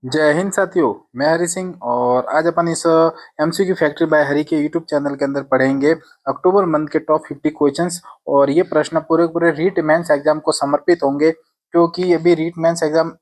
जय हिंद साथियों। मैं हरी सिंह और आज अपन इस एमसीक्यू फैक्ट्री बाय हरी के यूट्यूब चैनल के अंदर पढ़ेंगे अक्टूबर मंथ के टॉप 50 क्वेश्चंस। और ये प्रश्न पूरे पूरे रीट मेंस एग्जाम को समर्पित होंगे, क्योंकि अभी रीट मेंस एग्जाम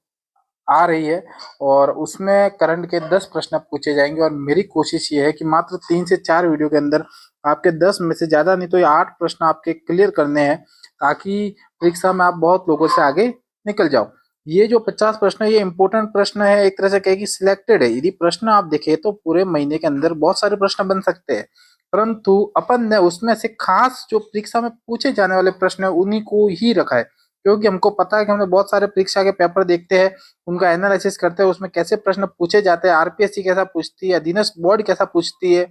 आ रही है और उसमें करंट के 10 प्रश्न पूछे जाएंगे। और मेरी कोशिश ये है कि मात्र 3 से 4 वीडियो के अंदर आपके 10 में से ज़्यादा नहीं तो ये 8 प्रश्न आपके क्लियर करने हैं, ताकि परीक्षा में आप बहुत लोगों से आगे निकल जाओ। ये जो 50 प्रश्न है ये इंपॉर्टेंट प्रश्न है, एक तरह से कहे कि सिलेक्टेड है। यदि प्रश्न आप देखें तो पूरे महीने के अंदर बहुत सारे प्रश्न बन सकते हैं, परंतु अपन ने उसमें से खास जो परीक्षा में पूछे जाने वाले प्रश्न है उन्हीं को ही रखा है, क्योंकि हमको पता है कि हमने बहुत सारे परीक्षा के पेपर देखते हैं, उनका एनालिसिस करते हैं, उसमें कैसे प्रश्न पूछे जाते हैं, आरपीएससी कैसा पूछती है, अधीनस्थ बोर्ड कैसा पूछती है।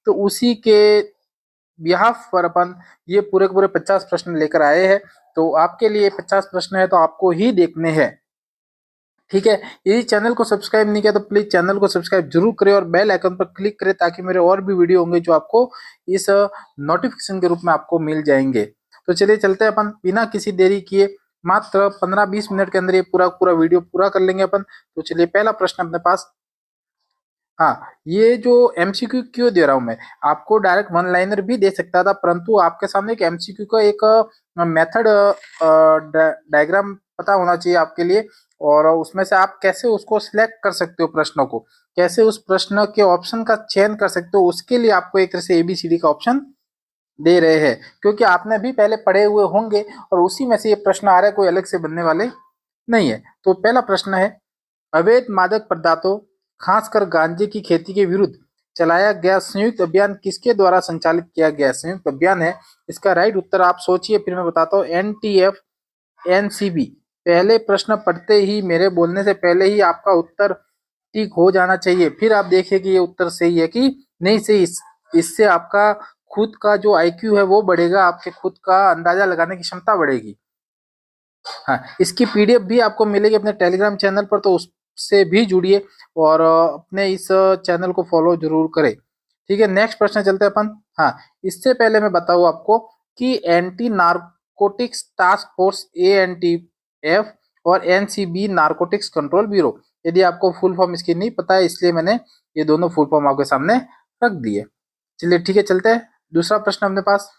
तो उसी के बिहाफ पर अपन ये पूरे के पूरे 50 प्रश्न लेकर आए हैं। तो आपके लिए 50 प्रश्न है तो आपको ही देखने हैं, ठीक है। यदि चैनल को सब्सक्राइब नहीं किया तो प्लीज चैनल को सब्सक्राइब जरूर करें और बेल आइकन पर क्लिक करें, ताकि मेरे और भी वीडियो होंगे जो आपको इस नोटिफिकेशन के रूप में आपको मिल जाएंगे। तो चलिए चलते हैं अपन बिना किसी देरी किए, मात्र 15-20 मिनट के अंदर ये पूरा पूरा वीडियो पूरा कर लेंगे अपन। तो चलिए पहला प्रश्न अपने पास। हाँ, ये जो एमसीक्यू क्यों दे रहा हूं मैं, आपको डायरेक्ट वन लाइनर भी दे सकता था, परंतु आपके सामने एक एमसीक्यू का एक मेथड डायग्राम पता होना चाहिए आपके लिए। और उसमें से आप कैसे उसको सिलेक्ट कर सकते हो, प्रश्नों को कैसे उस प्रश्न के ऑप्शन का चयन कर सकते हो, उसके लिए आपको एक तरह से एबीसीडी का ऑप्शन दे रहे हैं, क्योंकि आपने भी पहले पढ़े हुए होंगे और उसी में से ये प्रश्न आ रहा है, कोई अलग से बनने वाले नहीं है। तो पहला प्रश्न है, अवैध मादक पदार्थों खासकर गांजे की खेती के विरुद्ध चलाया गया संयुक्त अभियान किसके द्वारा संचालित किया गया संयुक्त अभियान है। इसका राइट उत्तर आप सोचिए, फिर मैं बताता हूँ। NTF, NCB. पहले प्रश्न पढ़ते ही, मेरे बोलने से पहले ही आपका उत्तर ठीक हो जाना चाहिए, फिर आप देखिए कि ये उत्तर सही है कि नहीं सही। इससे आपका खुद का जो आईक्यू है वो बढ़ेगा, आपके खुद का अंदाजा लगाने की क्षमता बढ़ेगी। हाँ, इसकी पीडीएफ भी आपको मिलेगी अपने टेलीग्राम चैनल पर, तो उससे भी जुड़िए और अपने इस चैनल को फॉलो जरूर करें, ठीक है। नेक्स्ट प्रश्न चलते हैं अपन। हाँ, इससे पहले मैं बताऊँ आपको कि anti narcotics task force ANTF और एनसीबी नारकोटिक्स कंट्रोल ब्यूरो, यदि आपको फुल फॉर्म इसकी नहीं पता है, इसलिए मैंने ये दोनों फुल फॉर्म आपके सामने रख दिए। चलिए ठीक है, चलते हैं। दूसरा प्रश्न अपने पास,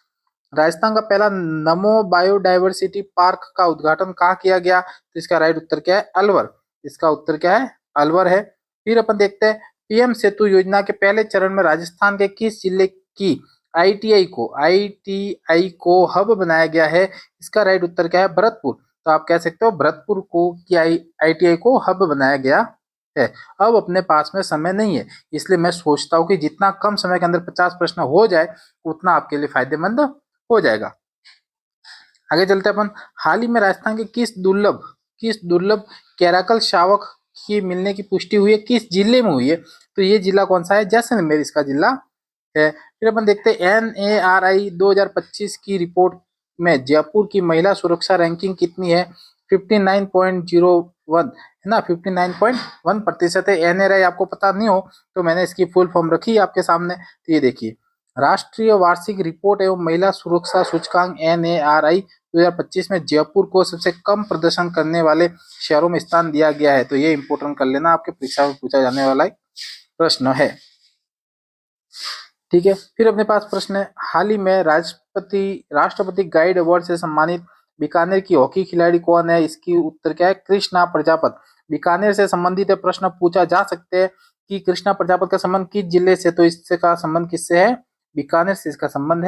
राजस्थान का पहला नमो बायोडायवर्सिटी पार्क का उद्घाटन कहाँ किया गया। तो इसका राइट उत्तर क्या है, अलवर। इसका उत्तर क्या है, अलवर है। फिर अपन देखते हैं, पीएम सेतु योजना के पहले चरण में राजस्थान के किस जिले की आईटीआई को हब बनाया गया है। इसका राइट उत्तर क्या है, भरतपुर। तो आप कह सकते हो भरतपुर को की आईटीआई को हब बनाया गया है। अब अपने पास में समय नहीं है, इसलिए मैं सोचता हूँ कि जितना कम समय के अंदर 50 प्रश्न हो जाए उतना आपके लिए फायदेमंद हो जाएगा। आगे चलते हैं अपन। हाल ही में राजस्थान के किस दुर्लभ कैराकल शावक की मिलने की पुष्टि हुई है, किस जिले में हुई है। तो ये जिला कौन सा है, जैसलमेर इसका जिला है। फिर अपन देखते हैं एनएआरआई 2025 की रिपोर्ट में जयपुर की महिला सुरक्षा रैंकिंग कितनी है। 59.01 है ना, 59.1% है। एनआरआई आपको पता नहीं हो तो मैंने इसकी फुल फॉर्म रखी है आपके सामने, तो ये देखिए, राष्ट्रीय वार्षिक रिपोर्ट एवं महिला सुरक्षा सूचकांक एनएआरआई 2025 में जयपुर को सबसे कम प्रदर्शन करने वाले शहरों में स्थान दिया गया है। तो ये इंपोर्टेंट कर लेना, आपके परीक्षा में पूछा जाने वाला एक प्रश्न है, ठीक है। फिर अपने पास प्रश्न है, हाल ही में राष्ट्रपति गाइड अवार्ड से सम्मानित बीकानेर की हॉकी खिलाड़ी कौन है। इसकी उत्तर क्या है, कृष्णा प्रजापत। बीकानेर से संबंधित प्रश्न पूछा जा सकते हैं कि कृष्णा प्रजापत का संबंध किस जिले से, तो इससे का संबंध किससे है, बीकानेर से इसका संबंध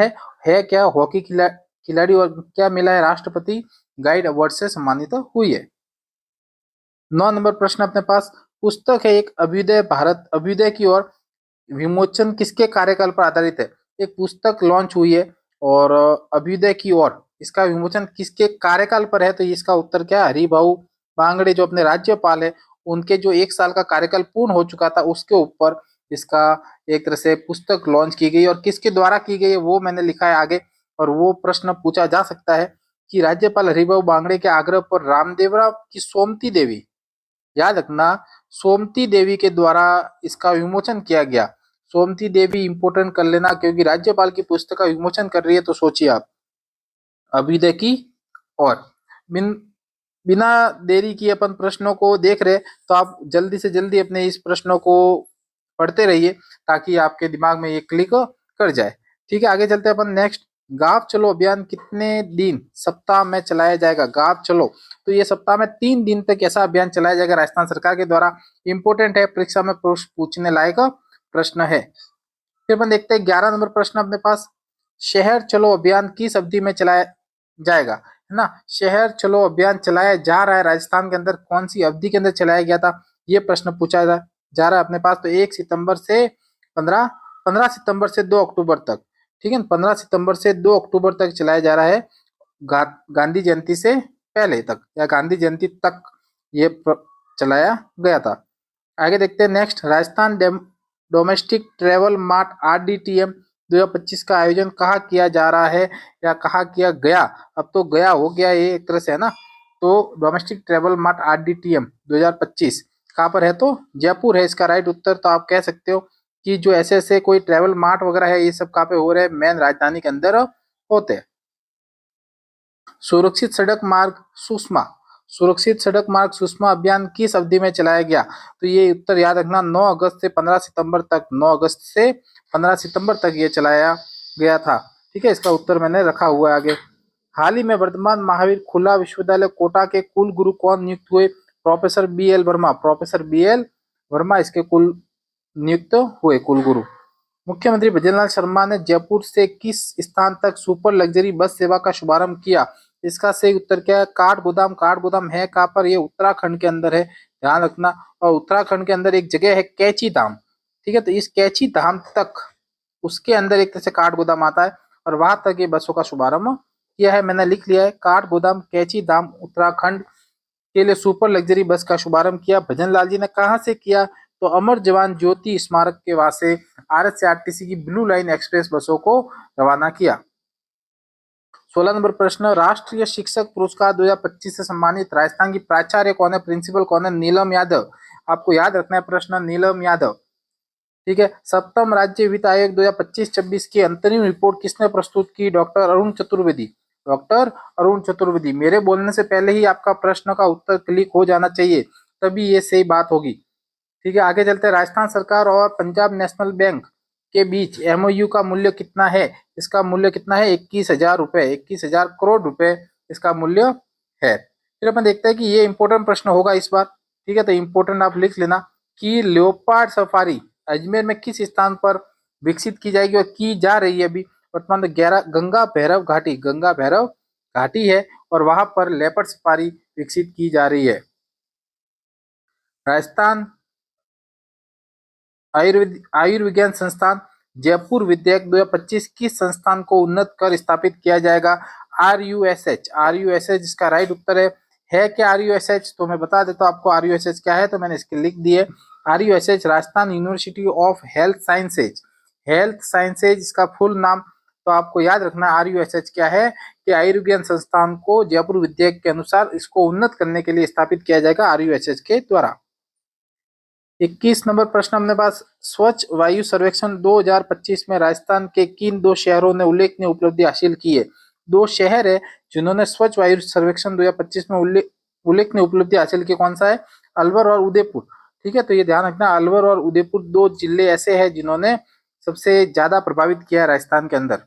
है क्या हॉकी खिलाड़ी, और क्या मिला है, राष्ट्रपति गाइड अवार्ड से सम्मानित हुई है। 9 नंबर प्रश्न अपने पास, पुस्तक है एक अभ्युदय की ओर विमोचन किसके कार्यकाल पर आधारित है। एक पुस्तक लॉन्च हुई है और अभ्युदय की ओर, इसका विमोचन किसके कार्यकाल पर है। तो इसका उत्तर क्या है, हरिभाऊ बांगड़े जो अपने राज्यपाल है, उनके जो 1 साल का कार्यकाल पूर्ण हो चुका था उसके ऊपर इसका एक तरह से पुस्तक लॉन्च की गई। और किसके द्वारा की गई है वो मैंने लिखा है आगे, और वो प्रश्न पूछा जा सकता है कि राज्यपाल हरिभाऊ बांगड़े के आग्रह पर रामदेवरा की सोमती देवी, याद रखना, सोमती देवी के द्वारा इसका विमोचन किया गया। सोमती देवी इंपोर्टेंट कर लेना, क्योंकि राज्यपाल की पुस्तक का विमोचन कर रही है, तो सोचिए आप, अभ्युदय की और बिन बिना देरी किए अपन प्रश्नों को देख रहे, तो आप जल्दी से जल्दी अपने इस प्रश्नों को पढ़ते रहिए ताकि आपके दिमाग में ये क्लिक कर जाए। ठीक है, आगे चलते हैं अपन नेक्स्ट। गाँव चलो अभियान कितने दिन सप्ताह में चलाया जाएगा? गाँव चलो, तो ये सप्ताह में 3 दिन तक ऐसा अभियान चलाया जाएगा राजस्थान सरकार के द्वारा। इंपोर्टेंट है, परीक्षा में पूछने लायक प्रश्न है। फिर अपन देखते हैं 11 नंबर प्रश्न अपने पास। शहर चलो अभियान किस अवधि में चलाया जाएगा? है ना, शहर चलो अभियान चलाया जा रहा है राजस्थान के अंदर, कौन सी अवधि के अंदर चलाया गया था, ये प्रश्न पूछा जा रहा है अपने पास। तो 1 सितंबर से 15 सितंबर से 2 अक्टूबर तक। ठीक है, 15 सितंबर से 2 अक्टूबर तक चलाया जा रहा है, गांधी जयंती से पहले तक या गांधी जयंती तक ये चलाया गया था। आगे देखते हैं next. Rajasthan domestic travel mart RDTM 2025 का आयोजन कहाँ किया जा रहा है या कहाँ किया गया? अब तो गया हो गया ये एक तरह से, है ना। तो डोमेस्टिक ट्रेवल मार्ट RDTM 2025 कहाँ पर है? तो जयपुर है इसका राइट उत्तर। तो आप कह सकते हो कि जो ऐसे ऐसे कोई ट्रेवल मार्ट वगैरह है ये सब कहाँ पे हो रहे हैं? मेन राजधानी के अंदर होते हैं। सुरक्षित सड़क मार्ग सुषमा, सुरक्षित सड़क मार्ग सुषमा अभियान किस अवधि में चलाया गया? तो ये उत्तर याद रखना, 9 अगस्त से 15 सितंबर तक। 9 अगस्त से 15 सितंबर तक ये चलाया गया था। ठीक है, इसका उत्तर मैंने रखा हुआ है आगे। हाल ही में वर्धमान महावीर खुला विश्वविद्यालय कोटा के कुल गुरु कौन नियुक्त हुए? Professor BL Verma, professor BL Verma इसके कुल नियुक्त हुए कुलगुरु। मुख्यमंत्री भजनलाल शर्मा ने जयपुर से किस स्थान तक सुपर लग्जरी बस सेवा का शुभारंभ किया? इसका सही उत्तर क्या है? काठगोदाम। काठगोदाम है कहाँ पर? ये उत्तराखंड के अंदर है, ध्यान रखना। और उत्तराखंड के अंदर एक जगह है कैची धाम। ठीक है, तो इस कैची धाम तक उसके अंदर एक तरह से काठगोदाम आता है और वहां तक ये बसों का शुभारंभ किया है। मैंने लिख लिया है, काठगोदाम कैची धाम उत्तराखंड के लिए सुपर लग्जरी बस का शुभारंभ किया। भजनलाल जी ने कहां से किया? तो अमर जवान ज्योति स्मारक के वहां से RSRTC की ब्लू लाइन एक्सप्रेस बसों को रवाना किया। 16 नंबर प्रश्न। राष्ट्रीय शिक्षक पुरस्कार 2025 से सम्मानित राजस्थान की प्राचार्य कौन है? प्रिंसिपल कौन है? नीलम यादव। आपको याद रखना है प्रश्न, नीलम यादव। ठीक है, सप्तम राज्य वित्त आयोग 2025-26 की अंतरिम रिपोर्ट किसने प्रस्तुत की? डॉक्टर अरुण चतुर्वेदी। डॉक्टर अरुण चतुर्वेदी। मेरे बोलने से पहले ही आपका प्रश्न का उत्तर क्लिक हो जाना चाहिए, तभी ये सही बात होगी। ठीक है, आगे चलते हैं। राजस्थान सरकार और पंजाब नेशनल बैंक के बीच MOU का मूल्य कितना है? इसका मूल्य कितना है? 21,000 रुपए, 21,000 करोड़ रुपए इसका मूल्य है। फिर अपन देखते हैं कि ये इंपॉर्टेंट प्रश्न होगा इस बार। ठीक है, तो इंपॉर्टेंट आप लिख लेना कि लियोपार्ड सफारी अजमेर में किस स्थान पर विकसित की जाएगी और की जा रही है अभी वर्तमान में? गंगा भैरव घाटी, गंगा भैरव घाटी है और वहां पर लेपर्ड सफारी विकसित की जा रही है। राजस्थान आयुर्विज्ञान संस्थान जयपुर विद्यायक 2025 किस संस्थान को उन्नत कर स्थापित किया जाएगा? RUSH, RUSH इसका राइट उत्तर है क्या RUSH? तो मैं बता देता हूँ आपको RUSH क्या है, तो मैंने इसके लिख दिए। RUSH Rajasthan university of health sciences, health sciences इसका फुल नाम। तो आपको याद रखना RUSH क्या है कि आयुर्विज्ञान संस्थान को जयपुर विद्यायक के अनुसार इसको उन्नत करने के लिए स्थापित किया जाएगा RUSH के द्वारा। 21 नंबर प्रश्न अपने पास। स्वच्छ वायु सर्वेक्षण 2025 में राजस्थान के किन 2 शहरों ने उल्लेखनीय उपलब्धि हासिल की है? 2 शहर है जिन्होंने स्वच्छ वायु सर्वेक्षण 2025 में उल्लेखनीय उपलब्धि हासिल की। कौन सा है? अलवर और उदयपुर। ठीक है, तो ये ध्यान रखना, अलवर और उदयपुर 2 जिले ऐसे हैं जिन्होंने सबसे ज्यादा प्रभावित किया है राजस्थान के अंदर।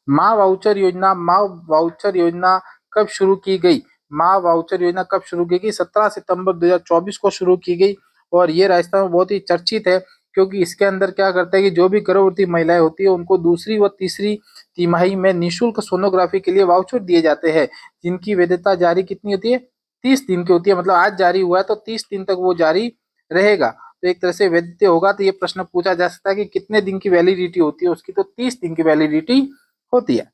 माँ वाउचर योजना, माँ वाउचर योजना कब शुरू की गई? माँ वाउचर योजना कब शुरू की गई? 17 सितंबर 2024 को शुरू की गई और ये राजस्थान में बहुत ही चर्चित है क्योंकि इसके अंदर क्या करता है कि जो भी गर्भवती महिलाएं होती है उनको दूसरी व तीसरी तिमाही में निःशुल्क सोनोग्राफी के लिए वाउचर दिए जाते हैं, जिनकी वैधता जारी कितनी होती है? 30 दिन की होती है। मतलब आज जारी हुआ है तो 30 दिन तक वो जारी रहेगा, तो एक तरह से वैध होगा। तो ये प्रश्न पूछा जा सकता है कि कितने दिन की वैलिडिटी होती है उसकी? तो 30 दिन की वैलिडिटी होती है।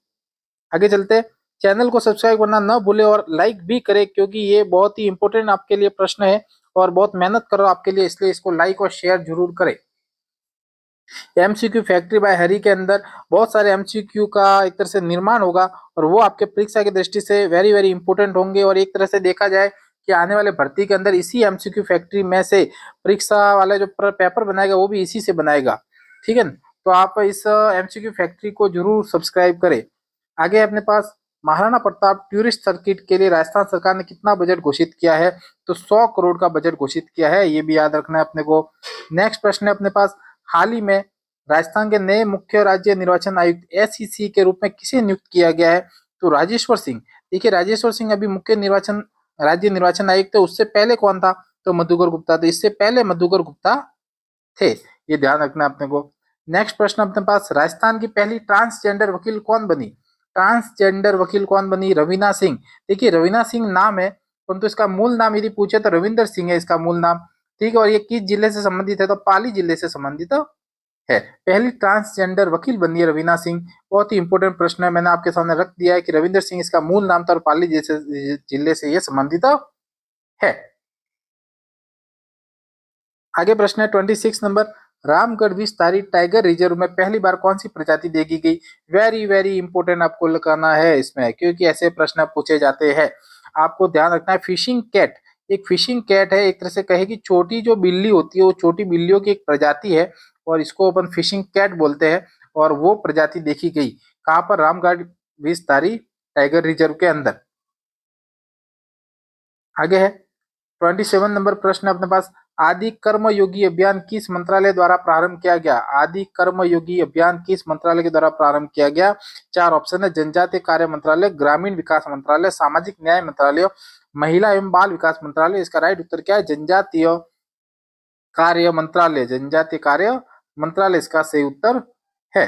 आगे चलते, चैनल को सब्सक्राइब करना न भूले और लाइक भी करें क्योंकि ये बहुत ही इंपॉर्टेंट आपके लिए प्रश्न है और बहुत मेहनत करो आपके लिए, इसलिए इसको लाइक और शेयर जरूर करें। MCQ फैक्ट्री बाय हरी के अंदर बहुत सारे MCQ का एक तरह से निर्माण होगा और वो आपके परीक्षा की दृष्टि से वेरी वेरी इंपॉर्टेंट होंगे और एक तरह से देखा जाए कि आने वाले भर्ती के अंदर इसी MCQ फैक्ट्री में से परीक्षा वाला जो पेपर बनाएगा वो भी इसी से बनाएगा। ठीक है, तो आप इस MCQ फैक्ट्री को जरूर सब्सक्राइब करें। आगे अपने पास महाराणा प्रताप टूरिस्ट सर्किट के लिए राजस्थान सरकार ने कितना बजट घोषित किया है? तो 100 करोड़ का बजट घोषित किया है, ये भी याद रखना है अपने को। नेक्स्ट प्रश्न है अपने पास, हाल ही में राजस्थान के नए मुख्य राज्य निर्वाचन आयुक्त एसईसी के रूप में किसे नियुक्त किया गया है? तो राजेश्वर सिंह। देखिए राजेश्वर सिंह अभी मुख्य निर्वाचन राज्य निर्वाचन आयुक्त है, उससे पहले कौन था? तो मधुकर गुप्ता। तो इससे पहले मधुकर गुप्ता थे, ये ध्यान रखना अपने को। नेक्स्ट प्रश्न अपने पास, राजस्थान की पहली ट्रांसजेंडर वकील कौन बनी? ट्रांसजेंडर वकील कौन बनी? रवीना सिंह। देखिए रवीना सिंह नाम है, परंतु इसका मूल नाम यदि पूछे तो रविंदर सिंह है इसका मूल नाम। ठीक है, और ये किस जिले से संबंधित है? तो पाली जिले से संबंधित है। पहली ट्रांसजेंडर वकील बनी है रवीना सिंह। बहुत ही इंपॉर्टेंट प्रश्न है, मैंने आपके सामने रख दिया है कि रविंदर सिंह इसका मूल नाम था और पाली जैसे जिले से ये संबंधित है। आगे प्रश्न है 26 नंबर, रामगढ़ विस्तारित टाइगर रिजर्व में पहली बार कौन सी प्रजाति देखी गई? वेरी वेरी इंपॉर्टेंट आपको लगाना है इसमें, क्योंकि ऐसे प्रश्न पूछे जाते हैं। आपको ध्यान रखना है, फिशिंग कैट। एक फिशिंग कैट है, एक तरह से कहे कि छोटी जो बिल्ली होती है, वो छोटी बिल्लियों की एक प्रजाति है और इसको अपन फिशिंग कैट बोलते हैं। और वो प्रजाति देखी गई कहाँ पर? रामगढ़ विस्तारी टाइगर रिजर्व के अंदर। आगे है 27 नंबर प्रश्न अपने पास, आदि कर्म योगी अभियान किस मंत्रालय द्वारा प्रारंभ किया गया? आदि कर्म योगी अभियान किस मंत्रालय के द्वारा प्रारंभ किया गया? चार ऑप्शन है, जनजातीय कार्य मंत्रालय, ग्रामीण विकास मंत्रालय, सामाजिक न्याय मंत्रालय, महिला एवं बाल विकास मंत्रालय। इसका राइट उत्तर क्या है? जनजातीय कार्य मंत्रालय। जनजातीय कार्य मंत्रालय इसका सही उत्तर है।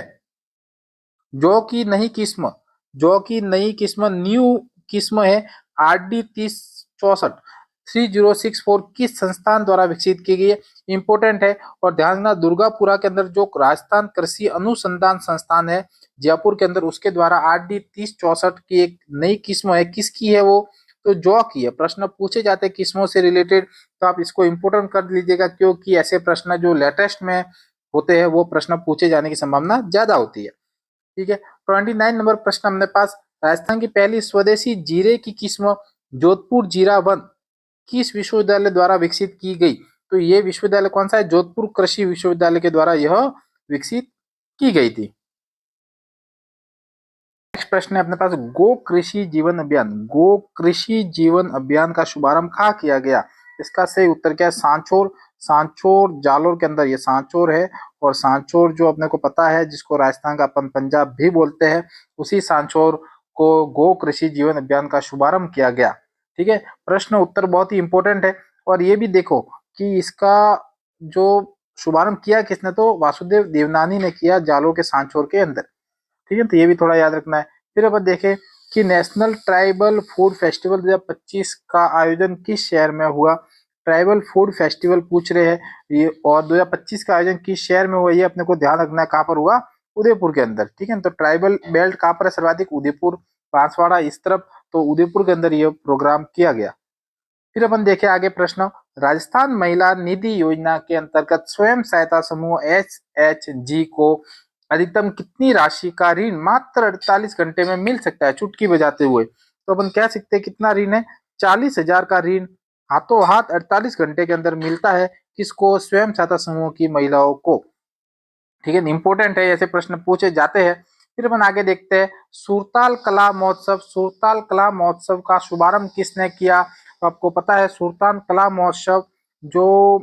जौ की नई किस्म, जौ की नई किस्म न्यू किस्म है RD 3064 3064 किस संस्थान द्वारा विकसित की गई है? इंपॉर्टेंट है। और ध्यान रखना, दुर्गापुरा के अंदर जो राजस्थान कृषि अनुसंधान संस्थान है जयपुर के अंदर, उसके द्वारा RD 3064 की एक नई किस्म है। किसकी है वो? तो जौ की है। प्रश्न पूछे जाते हैं किस्मों से रिलेटेड, तो आप इसको इंपोर्टेंट कर लीजिएगा, क्योंकि ऐसे प्रश्न जो लेटेस्ट में होते हैं वो प्रश्न पूछे जाने की संभावना ज्यादा होती है। ठीक है, 29 नंबर प्रश्न अपने पास, राजस्थान की पहली स्वदेशी जीरे की किस्म जोधपुर जीरा वन किस विश्वविद्यालय द्वारा विकसित की गई? तो ये विश्वविद्यालय कौन सा है? जोधपुर कृषि विश्वविद्यालय के द्वारा यह विकसित की गई थी। नेक्स्ट प्रश्न है अपने पास, गो कृषि जीवन अभियान। गो कृषि जीवन अभियान का शुभारंभ कहाँ किया गया? इसका सही उत्तर क्या है? सांचोर। सांचोर जालोर के अंदर ये सांचोर है, और सांचोर जो अपने को पता है, जिसको राजस्थान का अपन पंजाब भी बोलते हैं, उसी सांचोर को गो कृषि जीवन अभियान का शुभारंभ किया गया। ठीक है, प्रश्न उत्तर बहुत ही इंपॉर्टेंट है। और ये भी देखो कि इसका जो शुभारंभ किया किसने? तो वासुदेव देवनानी ने किया, जालोर के सांचोर के अंदर। ठीक है, तो ये भी थोड़ा याद रखना है। फिर अपन देखें कि नेशनल ट्राइबल फूड फेस्टिवल 2025 का आयोजन किस शहर में हुआ? ट्राइबल फूड फेस्टिवल पूछ रहे हैं ये, और 2025 का आयोजन किस शहर में हुआ ये अपने को ध्यान रखना है। कहाँ पर हुआ? उदयपुर के अंदर। ठीक है, तो ट्राइबल बेल्ट कहाँ पर है सर्वाधिक? उदयपुर, बांसवाड़ा इस तरफ, तो उदयपुर के अंदर ये प्रोग्राम किया गया। फिर अपन देखें आगे प्रश्न, राजस्थान महिला निधि योजना के अंतर्गत स्वयं सहायता समूह SHG को अधिकतम कितनी राशि का ऋण मात्र 48 घंटे में मिल सकता है चुटकी बजाते हुए? तो अपन कह सकते हैं कितना ऋण है? 40,000 का ऋण हाथों हाथ 48 घंटे के अंदर मिलता है। किसको? स्वयं सहायता समूह की महिलाओं को। ठीक है, इंपॉर्टेंट है, ऐसे प्रश्न पूछे जाते हैं। फिर अपन आगे देखते हैं, सुरताल कला महोत्सव। सुरताल कला महोत्सव का शुभारंभ किसने किया? तो आपको पता है सुरताल कला महोत्सव, जो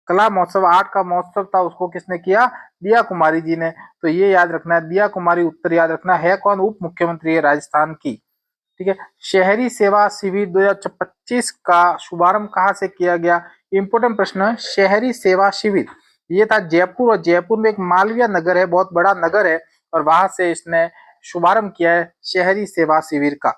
कला महोत्सव आर्ट का महोत्सव था, उसको किसने किया? दिया कुमारी जी ने। तो ये याद रखना है, दिया कुमारी उत्तर याद रखना है। कौन? उप मुख्यमंत्री है राजस्थान की। ठीक है, शहरी सेवा शिविर 2025 का शुभारंभ कहाँ से किया गया? इंपोर्टेंट प्रश्न है, शहरी सेवा शिविर ये था जयपुर, और जयपुर में एक मालवीय नगर है, बहुत बड़ा नगर है, और वहां से इसने शुभारंभ किया है शहरी सेवा शिविर का।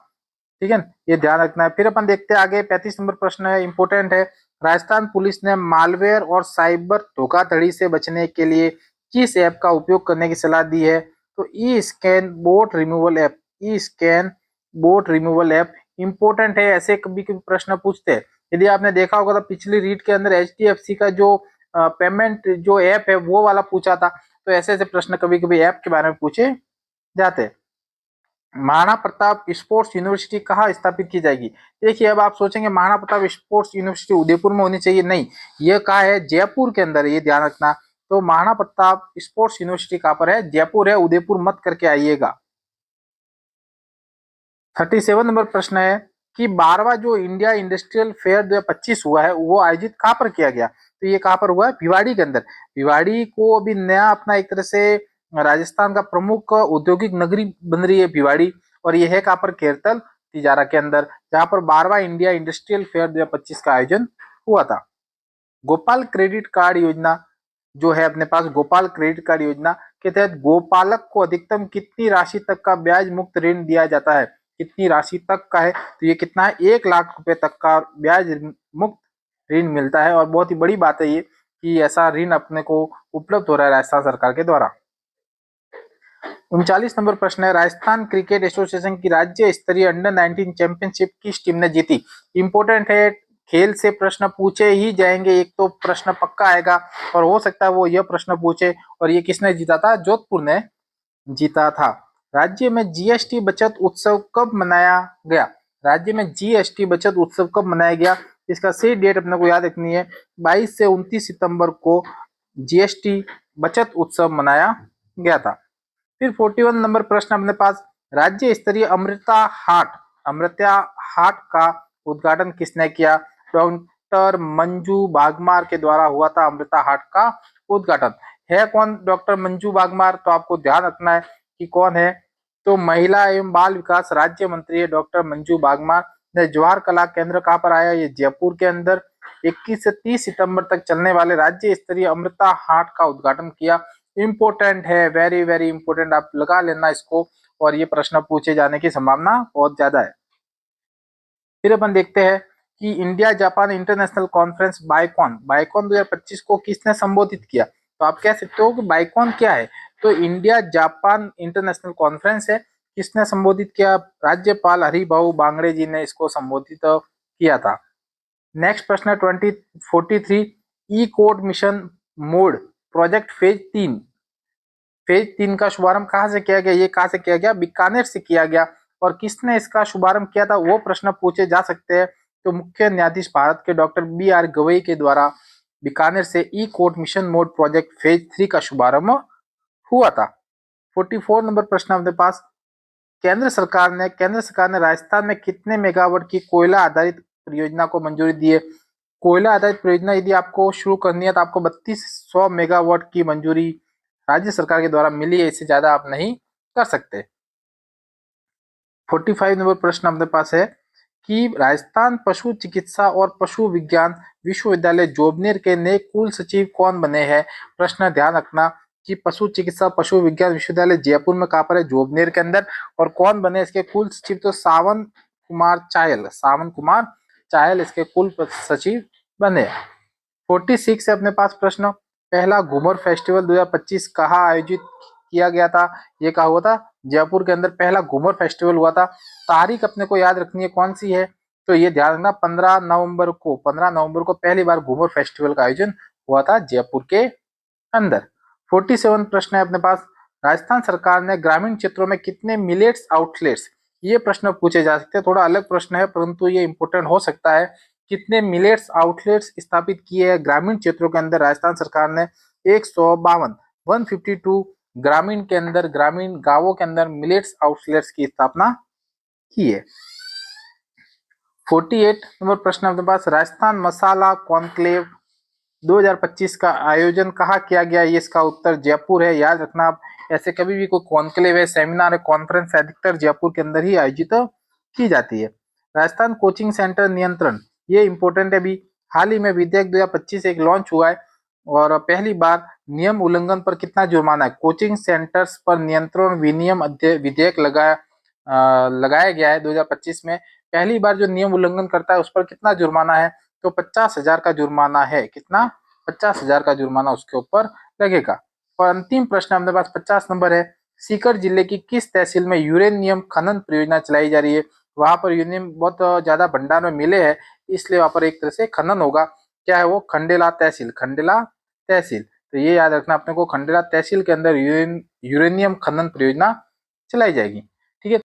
ठीक है, ये ध्यान रखना है। फिर अपन देखते हैं आगे 35 नंबर प्रश्न है, इंपोर्टेंट है, राजस्थान पुलिस ने मालवेयर और साइबर धोखाधड़ी से बचने के लिए किस ऐप का उपयोग करने की सलाह दी है? तो E scan bot removal app. E scan bot removal app important है, ऐसे कभी कभी प्रश्न पूछते हैं। यदि आपने देखा होगा तो पिछली रीट के अंदर HDFC का जो पेमेंट जो ऐप है वो वाला पूछा था। तो ऐसे ऐसे प्रश्न कभी कभी ऐप के बारे में पूछे जाते हैं। महाराणा प्रताप स्पोर्ट्स यूनिवर्सिटी कहाँ स्थापित की जाएगी? देखिए, अब आप सोचेंगे महाराणा प्रताप स्पोर्ट्स यूनिवर्सिटी उदयपुर में होनी चाहिए, नहीं, ये कहाँ है? जयपुर के अंदर, ये ध्यान रखना। तो महाराणा प्रताप स्पोर्ट्स यूनिवर्सिटी कहाँ पर है? जयपुर है, उदयपुर मत करके आइएगा। 37 नंबर प्रश्न है कि 12वां जो इंडिया इंडस्ट्रियल फेयर 2025 हुआ है वो आयोजित कहाँ पर किया गया? तो ये कहाँ पर हुआ है? भिवाड़ी के अंदर। भिवाड़ी को अभी नया अपना एक तरह से राजस्थान का प्रमुख औद्योगिक नगरी बन रही है भिवाड़ी, और ये है कहाँ पर? केरतल तिजारा के अंदर, जहाँ पर 12वां इंडिया इंडस्ट्रियल फेयर 2025 का आयोजन हुआ था। गोपाल क्रेडिट कार्ड योजना जो है अपने पास, गोपाल क्रेडिट कार्ड योजना के तहत गोपालक को अधिकतम कितनी राशि तक का ब्याज मुक्त ऋण दिया जाता है? कितनी राशि तक का है? तो ये कितना है? 1 लाख रुपए तक का ब्याज मुक्त ऋण मिलता है, और बहुत ही बड़ी बात है ये कि ऐसा ऋण अपने को उपलब्ध हो रहा है राजस्थान सरकार के द्वारा। 39 नंबर प्रश्न है, राजस्थान क्रिकेट एसोसिएशन की राज्य स्तरीय अंडर 19 चैंपियनशिप किस टीम ने जीती? इंपोर्टेंट है, खेल से प्रश्न पूछे ही जाएंगे, एक तो प्रश्न पक्का आएगा, और हो सकता है वो यह प्रश्न पूछे, और ये किसने जीता था? जोधपुर ने जीता था। राज्य में जीएसटी बचत उत्सव कब मनाया गया? राज्य में जीएसटी बचत उत्सव कब मनाया गया? इसका सही डेट अपने को याद रखनी है, 22 से 29 सितंबर को जीएसटी बचत उत्सव मनाया गया था। फिर 41 नंबर प्रश्न अपने पास, राज्य स्तरीय अमृता हाट का उद्घाटन किसने किया? डॉक्टर मंजू बागमार के द्वारा हुआ था अमृता हाट का उद्घाटन। है कौन डॉक्टर मंजू बागमार? तो आपको ध्यान रखना है कि कौन है। तो महिला एवं बाल विकास राज्य मंत्री है डॉक्टर मंजू बागमार ने जवाहर कला केंद्र कहाँ पर आया? ये जयपुर के अंदर 21 से 30 सितंबर तक चलने वाले राज्य स्तरीय अमृता हाट का उद्घाटन किया। इंपोर्टेंट है, वेरी वेरी इंपोर्टेंट, आप लगा लेना इसको, और ये प्रश्न पूछे जाने की संभावना बहुत ज्यादा है। फिर अपन देखते हैं कि इंडिया जापान इंटरनेशनल कॉन्फ्रेंस बाइकॉन 2025 को किसने संबोधित किया? तो आप कह सकते हो कि बाइकॉन क्या है? तो इंडिया जापान इंटरनेशनल कॉन्फ्रेंस है, किसने संबोधित किया? राज्यपाल हरिभाऊ बांगड़े जी ने इसको संबोधित किया था। नेक्स्ट प्रश्न है 2043, E court mission mode project phase 3 का शुभारंभ कहाँ से किया गया? ये कहाँ से किया गया? बीकानेर से किया गया। और किसने इसका शुभारंभ किया था? वो प्रश्न पूछे जा सकते हैं। तो मुख्य न्यायाधीश भारत के डॉक्टर BR गवई के द्वारा बीकानेर से E court mission mode project phase 3 का शुभारंभ हुआ था। 44 नंबर प्रश्न अपने पास, केंद्र सरकार ने राजस्थान में कितने मेगावाट की कोयला आधारित परियोजना को मंजूरी दी है? कोयला आधारित परियोजना यदि आपको शुरू करनी है तो आपको 3200 मेगावाट की मंजूरी राज्य सरकार के द्वारा मिली है, इससे ज्यादा आप नहीं कर सकते। 45 नंबर प्रश्न अपने पास है कि राजस्थान पशु चिकित्सा और पशु विज्ञान विश्वविद्यालय जोबनेर के नए कुल सचिव कौन बने हैं? प्रश्न ध्यान रखना कि पशु चिकित्सा पशु विज्ञान विश्वविद्यालय जयपुर में कहाँ पर है? जोबनेर के अंदर। और कौन बने इसके कुल सचिव? तो सावन कुमार चायल इसके कुल सचिव बने। 46 है अपने पास प्रश्न, पहला घूमर फेस्टिवल 2025 कहाँ आयोजित किया गया था? ये कहा हुआ था? जयपुर के अंदर पहला घूमर फेस्टिवल हुआ था। तारीख अपने को याद रखनी है कौन सी है? तो ये ध्यान रखना 15 नवंबर को पहली बार घूमर फेस्टिवल का आयोजन हुआ था जयपुर के अंदर। 47 प्रश्न है अपने पास, राजस्थान सरकार ने ग्रामीण क्षेत्रों में कितने मिलेट्स आउटलेट्स, ये प्रश्न पूछे जा सकते हैं, थोड़ा अलग प्रश्न है परंतु ये इंपोर्टेंट हो सकता है। कितने मिलेट्स आउटलेट्स स्थापित किए हैं ग्रामीण क्षेत्रों के अंदर? राजस्थान सरकार ने 152 ग्रामीण के अंदर, ग्रामीण गांवों के अंदर मिलेट्स आउटलेट्स की स्थापना की है। 48 नंबर प्रश्न अपने पास, राजस्थान मसाला कॉन्क्लेव 2025 का आयोजन कहाँ किया गया? ये इसका उत्तर जयपुर है। याद रखना आप, ऐसे कभी भी कोई कॉन्क्लेव है, सेमिनार है, कॉन्फ्रेंस अधिकतर जयपुर के अंदर ही आयोजित की जाती है। राजस्थान कोचिंग सेंटर नियंत्रण, ये इंपॉर्टेंट है भी। हाल ही में विधेयक 2025 एक लॉन्च हुआ है, और पहली बार नियम उल्लंघन पर कितना जुर्माना है? कोचिंग सेंटर्स पर नियंत्रण विनियम विधेयक लगाया गया है 2025 में। पहली बार जो नियम उल्लंघन करता है उस पर कितना जुर्माना है? तो 50,000 का जुर्माना है। कितना? 50,000 का जुर्माना उसके ऊपर लगेगा। और अंतिम प्रश्न अपने पास 50 नंबर है, सीकर जिले की किस तहसील में यूरेनियम खनन परियोजना चलाई जा रही है? वहां पर यूरेनियम बहुत ज्यादा भंडार में मिले हैं, इसलिए वहां पर एक तरह से खनन होगा। क्या है वो? खंडेला तहसील। तो ये याद रखना अपने को, खंडेला तहसील के अंदर यूरेनियम खनन परियोजना चलाई जाएगी।